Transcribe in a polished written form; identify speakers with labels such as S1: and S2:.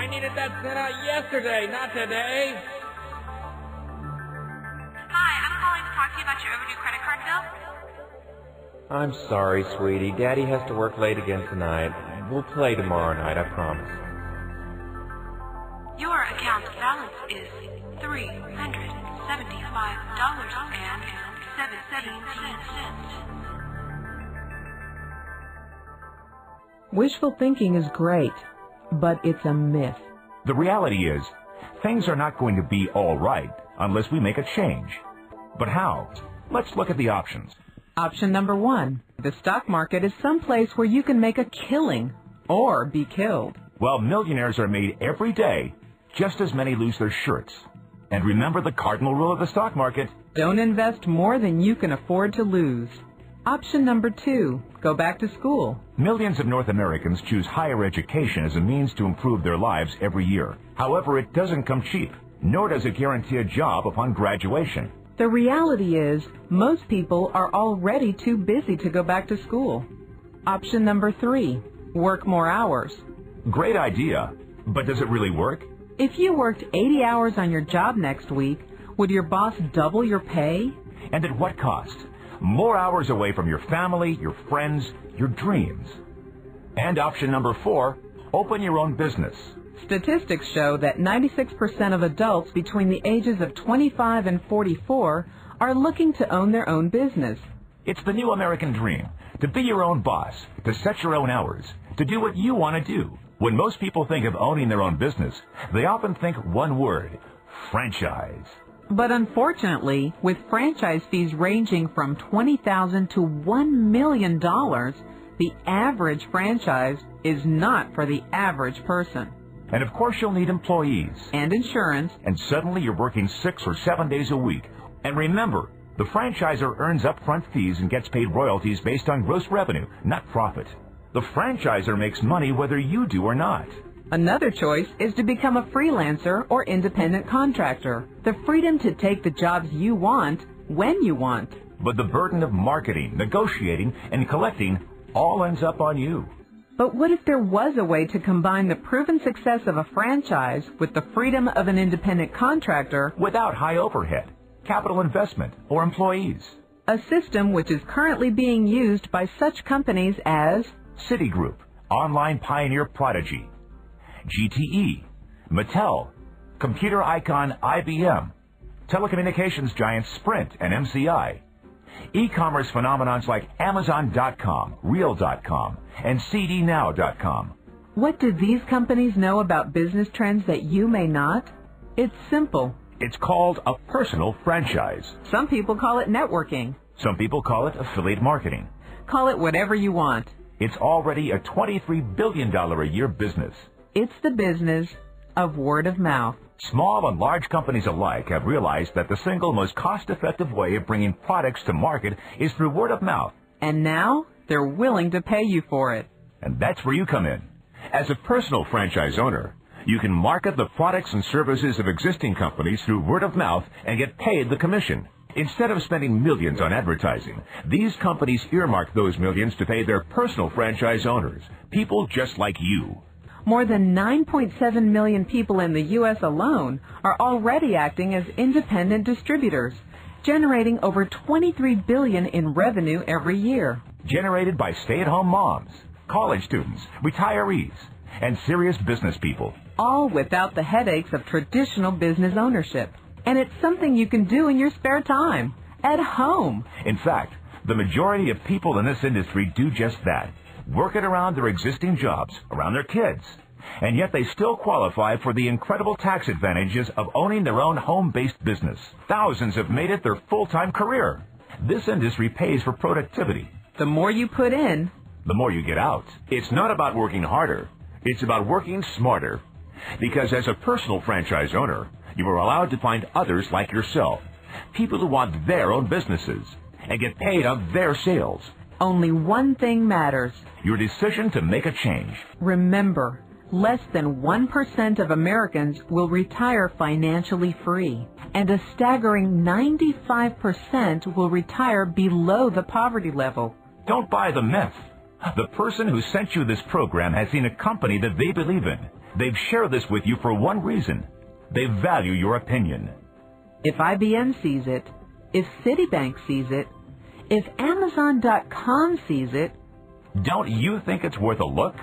S1: I needed that sent out yesterday, not today.
S2: Hi, I'm calling to talk to you about your overdue credit card bill.
S3: I'm sorry, sweetie. Daddy has to work late again tonight. We'll play tomorrow night, I promise.
S2: Your account balance is $375.17.
S4: Wishful thinking is great, but it's a myth.
S5: The reality is, things are not going to be all right unless we make a change. But how? Let's look at the options.
S4: Option number 1. The stock market is someplace where you can make a killing or be killed.
S5: Well, millionaires are made every day, just as many lose their shirts. And remember the cardinal rule of the stock market.
S4: Don't invest more than you can afford to lose. Option number 2. Go back to school.
S5: Millions of North Americans choose higher education as a means to improve their lives every year. However, it doesn't come cheap, nor does it guarantee a job upon graduation.
S4: The reality is, most people are already too busy to go back to school. Option number 3. Work more hours.
S5: Great idea, but does it really work?
S4: If you worked 80 hours on your job next week, would your boss double your pay?
S5: And at what cost? More hours away from your family, your friends, your dreams. And option number 4, open your own business.
S4: Statistics show that 96% of adults between the ages of 25 and 44 are looking to own their own business.
S5: It's the new American dream, to be your own boss, to set your own hours, to do what you want to do. When most people think of owning their own business, they often think one word: franchise.
S4: But unfortunately, with franchise fees ranging from $20,000 to $1 million, the average franchise is not for the average person.
S5: And of course you'll need employees.
S4: And insurance.
S5: And suddenly you're working 6 or 7 days a week. And remember, the franchisor earns upfront fees and gets paid royalties based on gross revenue, not profit. The franchisor makes money whether you do or not.
S4: Another choice is to become a freelancer or independent contractor. The freedom to take the jobs you want, when you want.
S5: But the burden of marketing, negotiating, and collecting all ends up on you.
S4: But what if there was a way to combine the proven success of a franchise with the freedom of an independent contractor
S5: without high overhead, capital investment, or employees?
S4: A system which is currently being used by such companies as
S5: Citigroup, online pioneer Prodigy, GTE, Mattel, computer icon IBM, telecommunications giants Sprint and MCI, e-commerce phenomenons like Amazon.com, Real.com, and CDNow.com.
S4: What do these companies know about business trends that you may not? It's simple.
S5: It's called a personal franchise.
S4: Some people call it networking.
S5: Some people call it affiliate marketing.
S4: Call it whatever you want.
S5: It's already a $23 billion a year business.
S4: It's the business of word of mouth.
S5: Small and large companies alike have realized that the single most cost-effective way of bringing products to market is through word of mouth.
S4: And now they're willing to pay you for it.
S5: And that's where you come in. As a personal franchise owner, you can market the products and services of existing companies through word of mouth and get paid the commission. Instead of spending millions on advertising, these companies earmark those millions to pay their personal franchise owners, people just like you.
S4: More than 9.7 million people in the U.S. alone are already acting as independent distributors, generating over $23 billion in revenue every year.
S5: Generated by stay-at-home moms, college students, retirees, and serious business people.
S4: All without the headaches of traditional business ownership. And it's something you can do in your spare time, at home.
S5: In fact, the majority of people in this industry do just that. Work it around their existing jobs, around their kids. And yet they still qualify for the incredible tax advantages of owning their own home-based business. Thousands have made it their full-time career. This industry pays for productivity.
S4: The more you put in,
S5: the more you get out. It's not about working harder. It's about working smarter. Because as a personal franchise owner, you are allowed to find others like yourself, people who want their own businesses, and get paid on their sales.
S4: Only one thing matters.
S5: Your decision to make a change.
S4: Remember, less than 1% of Americans will retire financially free, and a staggering 95% will retire below the poverty level.
S5: Don't buy the myth. The person who sent you this program has seen a company that they believe in, They've shared this with you for one reason. They value your opinion.
S4: If IBM sees it, if Citibank sees it, if Amazon.com sees it,
S5: Don't you think it's worth a look?